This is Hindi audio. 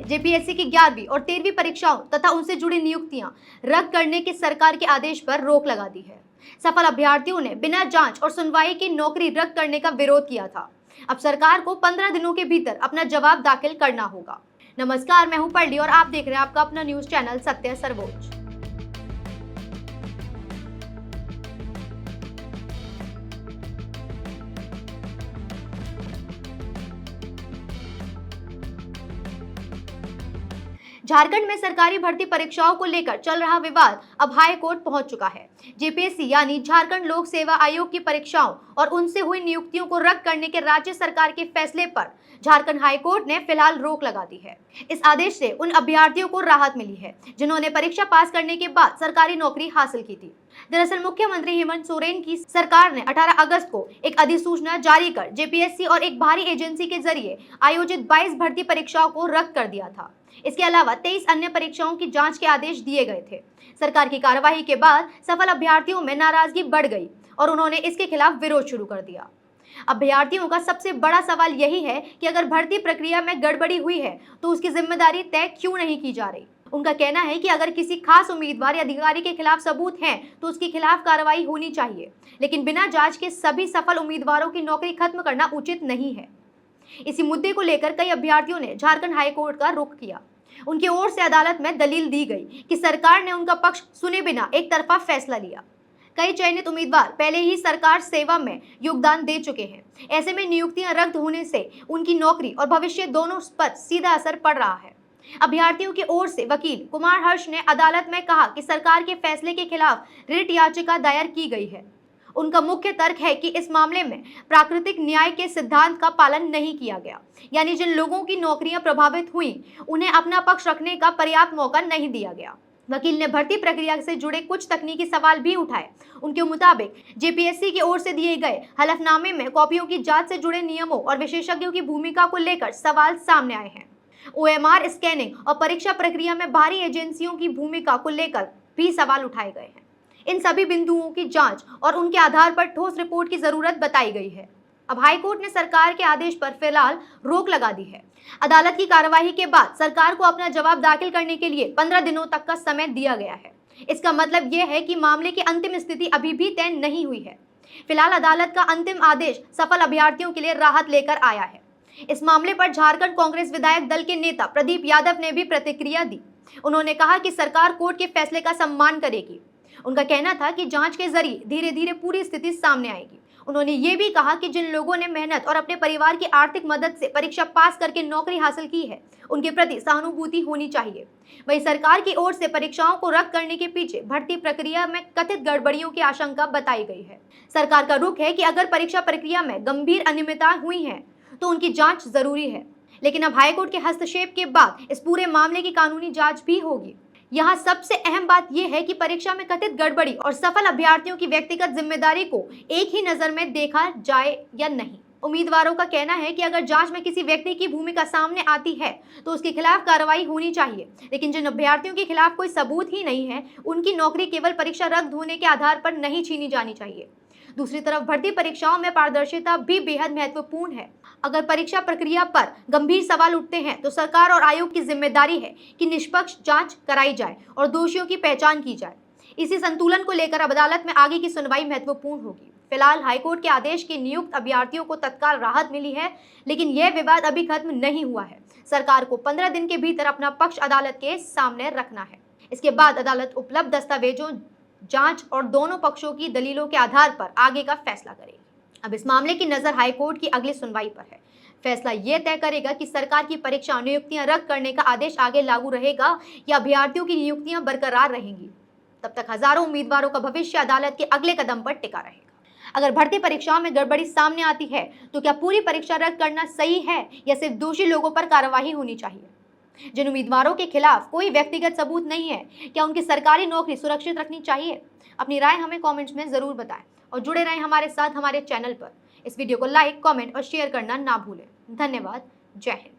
जेपीएससी की 11वीं और 13वीं परीक्षाओं तथा उनसे जुड़ी नियुक्तियां रद्द करने के सरकार के आदेश पर रोक लगा दी है। सफल अभ्यर्थियों ने बिना जांच और सुनवाई की नौकरी रद्द करने का विरोध किया था। अब सरकार को 15 दिनों के भीतर अपना जवाब दाखिल करना होगा। नमस्कार, मैं हूं पल्ली और आप देख रहे हैं आपका अपना न्यूज चैनल सत्य सर्वोच्च। झारखंड में सरकारी भर्ती परीक्षाओं को लेकर चल रहा विवाद अब हाई कोर्ट पहुंच चुका है। जेपीएससी यानी झारखंड लोक सेवा आयोग की परीक्षाओं और उनसे हुई नियुक्तियों को रद्द करने के राज्य सरकार के फैसले पर झारखंड हाई कोर्ट ने फिलहाल रोक लगा दी है। इस आदेश से उन अभ्यर्थियों को राहत मिली है जिन्होंने परीक्षा पास करने के बाद सरकारी नौकरी हासिल की थी। दरअसल मुख्यमंत्री हेमंत सोरेन की सरकार ने 18 अगस्त को एक अधिसूचना जारी कर जेपीएससी और एक बाहरी एजेंसी के जरिए आयोजित 22 भर्ती परीक्षाओं को रद्द कर दिया था। इसके अलावा 23 अन्य परीक्षाओं की जांच के आदेश दिए गए थे। सरकार की कार्रवाई के बाद सफल अभ्यर्थियों में नाराजगी बढ़ गई और उन्होंने इसके खिलाफ विरोध शुरू कर दिया। अभ्यर्थियों का सबसे बड़ा सवाल यही है कि अगर भर्ती प्रक्रिया में गड़बड़ी हुई है तो उसकी जिम्मेदारी तय क्यों नहीं की जा रही। उनका कहना है कि अगर किसी खास उम्मीदवार या अधिकारी के खिलाफ सबूत हैं तो उसके खिलाफ कार्रवाई होनी चाहिए, लेकिन बिना जांच के सभी सफल उम्मीदवारों की नौकरी खत्म करना उचित नहीं है। इसी मुद्दे को लेकर कई अभ्यर्थियों ने झारखंड हाई कोर्ट का रुख किया। उनकी ओर से अदालत में दलील दी गई कि सरकार ने उनका पक्ष सुने बिना एक तरफा फैसला लिया। कई चयनित उम्मीदवार पहले ही सरकार सेवा में योगदान दे चुके हैं। ऐसे में नियुक्तियां रद्द होने से उनकी नौकरी और भविष्य दोनों पर सीधा असर पड़ रहा है। अभ्यर्थियों की ओर से वकील कुमार हर्ष ने अदालत में कहा कि सरकार के फैसले के खिलाफ रिट याचिका दायर की गई है। उनका मुख्य तर्क है कि इस मामले में प्राकृतिक न्याय के सिद्धांत का पालन नहीं किया गया, यानी जिन लोगों की नौकरियां प्रभावित हुई उन्हें अपना पक्ष रखने का पर्याप्त मौका नहीं दिया गया। वकील ने भर्ती प्रक्रिया से जुड़े कुछ तकनीकी सवाल भी उठाए। उनके मुताबिक जेपीएससी की ओर से दिए गए हलफनामे में कॉपियों की जांच से जुड़े नियमों और विशेषज्ञों की भूमिका को लेकर सवाल सामने आए हैं। ओएमआर स्कैनिंग और परीक्षा प्रक्रिया में बाहरी एजेंसियों की भूमिका को लेकर भी सवाल उठाए गए हैं। इन सभी बिंदुओं की जांच और उनके आधार पर ठोस रिपोर्ट की जरूरत बताई गई है। अब हाईकोर्ट ने सरकार के आदेश पर फिलहाल रोक लगा दी है। अदालत की कार्यवाही के बाद सरकार को अपना जवाब दाखिल करने के लिए 15 दिनों तक का समय दिया गया है। इसका मतलब यह है कि मामले की अंतिम स्थिति अभी भी तय नहीं हुई है। फिलहाल अदालत का अंतिम आदेश सफल अभ्यर्थियों के लिए राहत लेकर आया है। इस मामले पर झारखंड कांग्रेस विधायक दल के नेता प्रदीप यादव ने भी प्रतिक्रिया दी। उन्होंने कहा कि सरकार कोर्ट के फैसले का सम्मान करेगी। उनका कहना था कि जांच के जरिए धीरे धीरे पूरी स्थिति सामने आएगी। उन्होंने ये भी कहा कि जिन लोगों ने मेहनत और अपने परिवार की आर्थिक मदद से परीक्षा पास करके नौकरी हासिल की है उनके प्रति सहानुभूति होनी चाहिए। वहीं सरकार की ओर से परीक्षाओं को रद्द करने के पीछे भर्ती प्रक्रिया में कथित गड़बड़ियों की आशंका बताई गई है। सरकार का रुख है कि अगर परीक्षा प्रक्रिया में गंभीर अनियमितताएं हुई हैं तो उनकी जांच जरूरी है, लेकिन अब हाईकोर्ट के हस्तक्षेप के बाद इस पूरे मामले की कानूनी जांच भी होगी। यहाँ सबसे अहम बात यह है कि परीक्षा में कथित गड़बड़ी और सफल अभ्यर्थियों की व्यक्तिगत जिम्मेदारी को एक ही नजर में देखा जाए या नहीं। उम्मीदवारों का कहना है कि अगर जांच में किसी व्यक्ति की भूमिका सामने आती है तो उसके खिलाफ कार्रवाई होनी चाहिए, लेकिन जिन अभ्यर्थियों के खिलाफ कोई सबूत ही नहीं है उनकी नौकरी केवल परीक्षा रद्द होने के आधार पर नहीं छीनी जानी चाहिए। दूसरी तरफ भर्ती परीक्षाओं में पारदर्शिता भी बेहद महत्वपूर्ण है। अगर परीक्षा प्रक्रिया पर गंभीर सवाल उठते हैं तो सरकार और आयोग की जिम्मेदारी है कि निष्पक्ष जांच कराई जाए और दोषियों की पहचान की जाए। इसी संतुलन को लेकर अब अदालत में आगे की सुनवाई महत्वपूर्ण होगी। फिलहाल हाईकोर्ट के आदेश के नियुक्त अभ्यर्थियों को तत्काल राहत मिली है, लेकिन यह विवाद अभी खत्म नहीं हुआ है। सरकार को 15 दिन के भीतर अपना पक्ष अदालत के सामने रखना है। इसके बाद अदालत उपलब्ध दस्तावेजों, जांच और दोनों पक्षों की दलीलों के आधार पर आगे का फैसला करेगी। अब इस मामले की नजर हाईकोर्ट की अगली सुनवाई पर है। फैसला यह तय करेगा कि सरकार की परीक्षा नियुक्तियां रद्द करने का आदेश आगे लागू रहेगा या अभ्यर्थियों की नियुक्तियां बरकरार रहेंगी। तब तक हजारों उम्मीदवारों का भविष्य अदालत के अगले कदम पर टिका रहेगा। अगर भर्ती परीक्षाओं में गड़बड़ी सामने आती है तो क्या पूरी परीक्षा रद्द करना सही है या सिर्फ दोषी लोगों पर कार्रवाई होनी चाहिए? जिन उम्मीदवारों के खिलाफ कोई व्यक्तिगत सबूत नहीं है, क्या उनकी सरकारी नौकरी सुरक्षित रखनी चाहिए? अपनी राय हमें कमेंट्स में जरूर बताएं और जुड़े रहें हमारे साथ हमारे चैनल पर। इस वीडियो को लाइक, कमेंट और शेयर करना ना भूलें। धन्यवाद। जय हिंद।